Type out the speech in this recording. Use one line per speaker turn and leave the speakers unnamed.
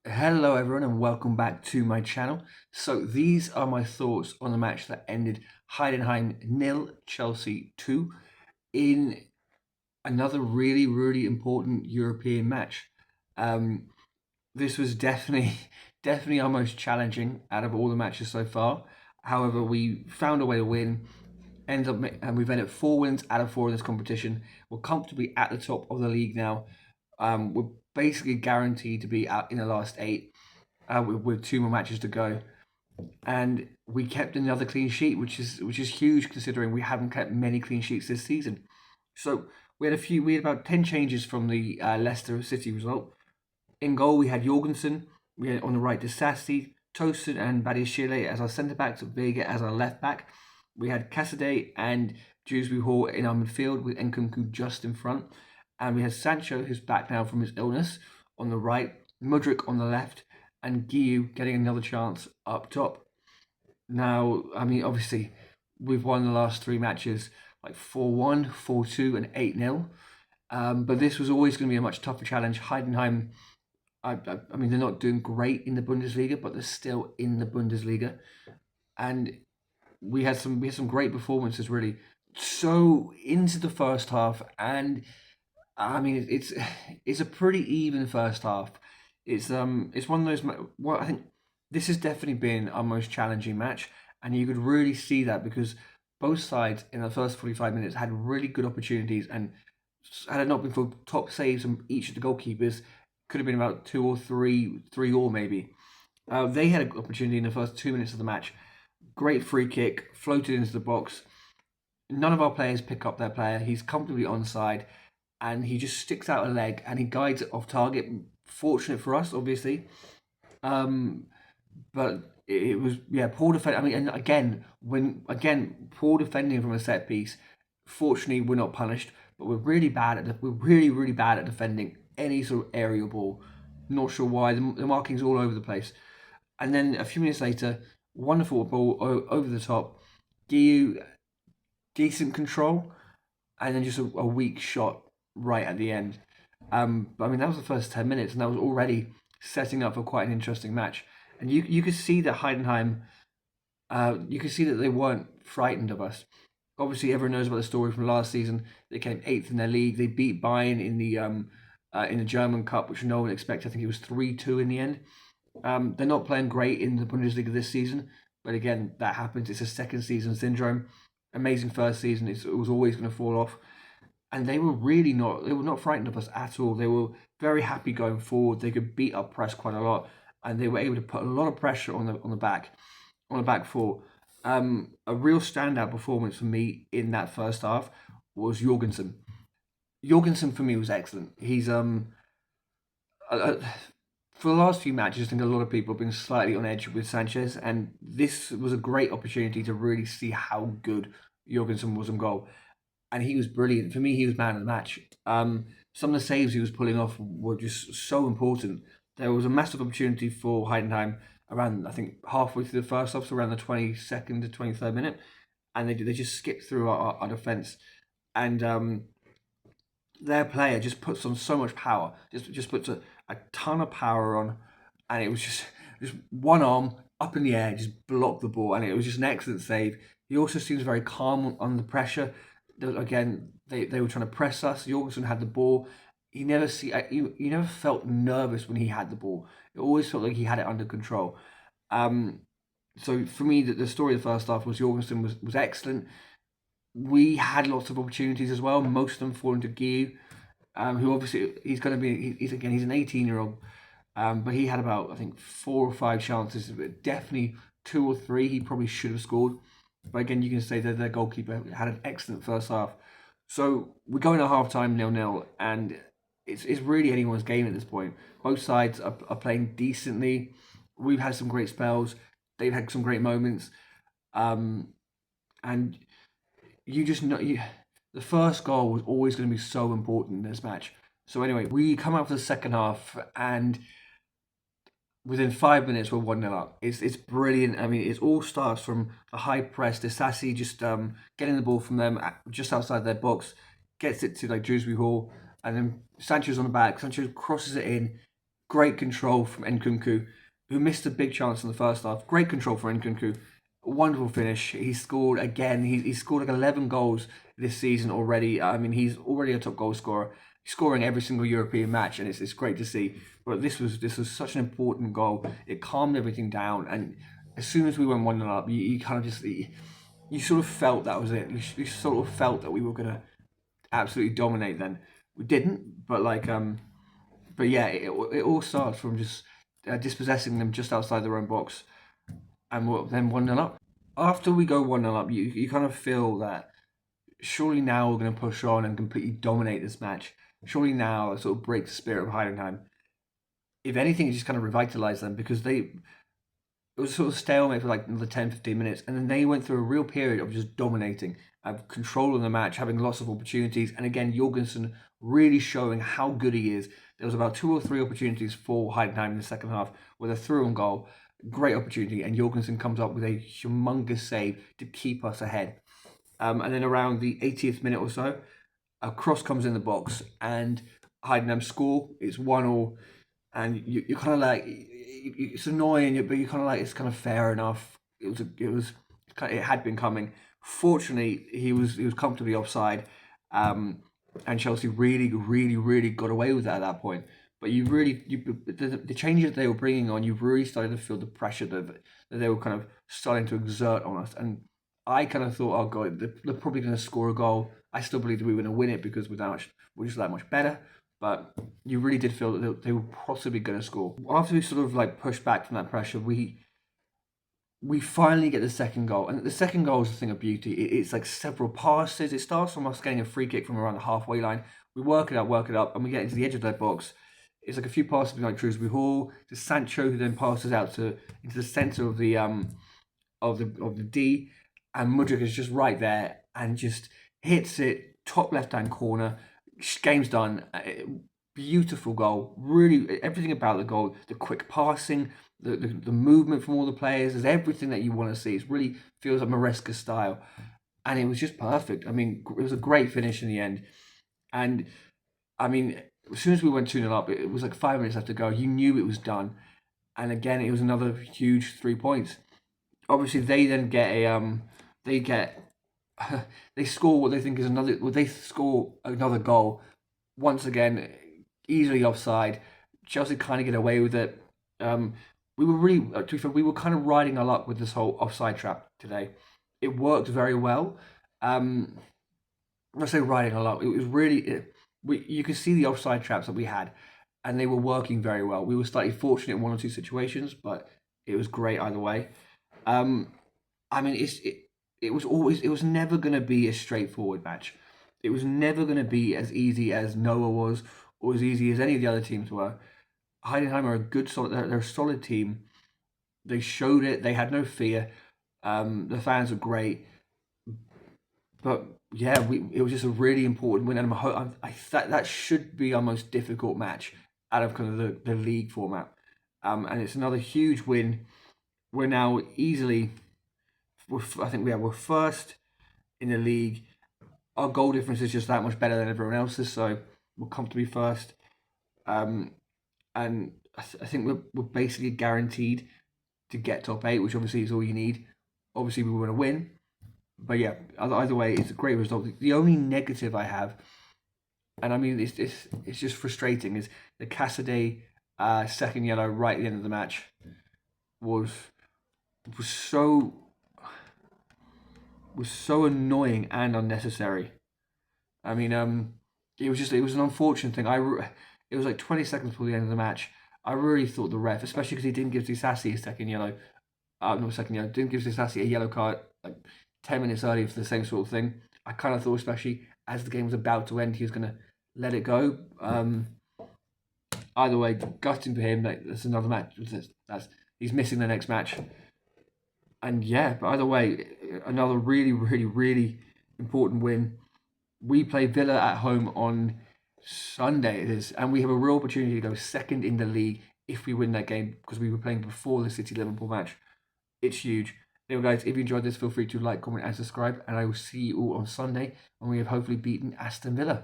Hello everyone and welcome back to my channel. So these are my thoughts on the match that ended Heidenheim 0, Chelsea 2 in another really important European match. Um, this was definitely definitely our most challenging out of all the matches so far. However, we found a way to win. And we've ended 4 wins out of 4 in this competition. We're comfortably at the top of the league now. We're basically guaranteed to be out in the last 8 with 2 more matches to go, and we kept another clean sheet, which is huge considering we haven't kept many clean sheets this season. So we had about 10 changes from the Leicester City result. In goal, we had Jørgensen. We had on the right Disasi, Tosin, and Badiashile as our centre backs, Vega as our left back. We had Cassidy and Dewsbury Hall in our midfield with Nkunku just in front, and we had Sancho, who's back now from his illness, on the right, Mudryk on the left, and Guiu getting another chance up top. Now, I mean, obviously, we've won the last 3 matches like 4-1, 4-2, and 8-0. But this was always going to be a much tougher challenge. Heidenheim, I mean, they're not doing great in the Bundesliga, but they're still in the Bundesliga. And we had some great performances, really. So into the first half, and I mean, it's a pretty even first half. It's one of those. Well, I think this has definitely been our most challenging match, and you could really see that because both sides in the first 45 minutes had really good opportunities, and had it not been for top saves from each of the goalkeepers, could have been about two or three or maybe. They had an opportunity in the first 2 minutes of the match. Great free kick, floated into the box. None of our players pick up their player. He's comfortably onside, and he just sticks out a leg and he guides it off target. Fortunate for us, obviously, um, but it was poor defense. I mean, and again poor defending from a set piece. Fortunately, we're not punished, but we're really bad at defending any sort of aerial ball. Not sure why the marking's all over the place. And then a few minutes later, wonderful ball over the top. Giu, decent control, and then just a weak shot right at the end. I mean, that was the first 10 minutes, and that was already setting up for quite an interesting match. And you could see that Heidenheim, you could see that they weren't frightened of us. Obviously, everyone knows about the story from last season. They came eighth in their league. They beat Bayern in the German Cup, which no one expected. I think it was 3-2 in the end. They're not playing great in the Bundesliga this season, but again, that happens. It's a second season syndrome. Amazing first season. It was always going to fall off, and they were really not. They were not frightened of us at all. They were very happy going forward. They could beat up press quite a lot, and they were able to put a lot of pressure on the back four. A real standout performance for me in that first half was Jørgensen. Jørgensen for me was excellent. He's uh, for the last few matches, I think a lot of people have been slightly on edge with Sanchez, and this was a great opportunity to really see how good Jørgensen was on goal. And he was brilliant. For me, he was man of the match. Some of the saves he was pulling off were just so important. There was a massive opportunity for Heidenheim around, I think, halfway through the first half, so around the 22nd to 23rd minute, and they just skipped through our defence. And their player just puts on so much power, just puts a ton of power on, and it was just one arm up in the air, just blocked the ball, and it was just an excellent save. He also seems very calm under pressure. Again, they were trying to press us. Jorgensen had the ball. You never felt nervous when he had the ball. It always felt like he had it under control. Um, so for me, the story of the first half was Jorgensen was excellent. We had lots of opportunities as well. Most of them falling to Guiu, who obviously he's going to be. He's an 18-year-old, but he had about I think 4 or 5 chances. Definitely 2 or 3 he probably should have scored. But again, you can say that their goalkeeper had an excellent first half. So we're going to half time 0-0, and it's really anyone's game at this point. Both sides are playing decently. We've had some great spells. They've had some great moments. Um, and you just know the first goal was always going to be so important in this match. So anyway, we come out for the second half, and within 5 minutes we're 1-0 up. It's brilliant. I mean, it all starts from a high press. Disasi just getting the ball from them just outside their box, gets it to like Dewsbury Hall, and then Sancho's on the back. Sancho crosses it in. Great control from Nkunku, who missed a big chance in the first half. Great control from Nkunku. Wonderful finish. He scored again. He scored like 11 goals this season already. I mean, he's already a top goal scorer, scoring every single European match, and it's great to see. But this was such an important goal. It calmed everything down, and as soon as we went 1-0 up, you kind of just you sort of felt that was it. You sort of felt that we were gonna absolutely dominate. Then we didn't, but yeah, it all starts from just dispossessing them just outside their own box, and then 1-0 up. After we go 1-0 up, you kind of feel that surely now we're going to push on and completely dominate this match. Surely now it sort of breaks the spirit of Heidenheim. If anything, it just kind of revitalized them because it was sort of stalemate for like another 10, 15 minutes, and then they went through a real period of just dominating, controlling the match, having lots of opportunities, and again, Jørgensen really showing how good he is. There was about 2 or 3 opportunities for Heidenheim in the second half with a through and goal, great opportunity, and Jørgensen comes up with a humongous save to keep us ahead. And then around the 80th minute or so, a cross comes in the box, and Heidenheim score. It's 1-1, and you're kind of like, it's annoying, but you're kind of like, it's kind of fair enough. It had been coming. Fortunately, he was comfortably offside, and Chelsea really, really, really got away with that at that point. But the changes they were bringing on, you really started to feel the pressure that they were kind of starting to exert on us. And I kind of thought, oh god, they're probably going to score a goal. I still believe that we were going to win it because we're just that much better. But you really did feel that they were possibly going to score. After we sort of like pushed back from that pressure, we finally get the second goal, and the second goal is a thing of beauty. It's like several passes. It starts from us getting a free kick from around the halfway line. We work it up, and we get into the edge of their box. It's like a few passes behind Shrewsbury Hall to Sancho, who then passes out into the centre of the D, and Mudryk is just right there and just hits it top left hand corner. Game's done. Beautiful goal. Really, everything about the goal, the quick passing, the movement from all the players, is everything that you want to see. It really feels like Maresca style, and it was just perfect. I mean, it was a great finish in the end, and I mean, as soon as we went 2-0 up, it was like 5 minutes left to go. You knew it was done, and again, it was another huge 3 points. Obviously, they then get they get they score what they think is another. Well, they score another goal once again, easily offside. Chelsea kind of get away with it. We were really, to be fair, we were kind of riding our luck with this whole offside trap today. It worked very well. I say riding our luck. It was really, you could see the offside traps that we had, and they were working very well. We were slightly fortunate in 1 or 2 situations, but it was great either way. I mean, it was never going to be a straightforward match. It was never going to be as easy as Noah was, or as easy as any of the other teams were. Heidenheim are a good, solid. They're a solid team. They showed it. They had no fear. The fans are great, but yeah, it was just a really important win, and that should be our most difficult match out of kind of the league format. And it's another huge win. We're now easily, I think we're first in the league. Our goal difference is just that much better than everyone else's, so we're comfortably first. And I think we're basically guaranteed to get top 8, which obviously is all you need. Obviously, we want to win, but yeah, either way, it's a great result. The only negative I have, and I mean it's just frustrating, is the Cassidy second yellow right at the end of the match was so annoying and unnecessary. I mean, it was an unfortunate thing. It was like 20 seconds before the end of the match. I really thought the ref, especially because he didn't give Disasi a second yellow, not second yellow, didn't give Disasi a yellow card like 10 minutes earlier for the same sort of thing. I kind of thought, especially as the game was about to end, he was going to let it go. Either way, gutting for him. That's another match. He's missing the next match. And yeah, but either way, another really, really, really important win. We play Villa at home on Sunday, it is, and we have a real opportunity to go second in the league if we win that game because we were playing before the City Liverpool match. It's huge. Anyway, guys, if you enjoyed this, feel free to like, comment, and subscribe, and I will see you all on Sunday when we have hopefully beaten Aston Villa.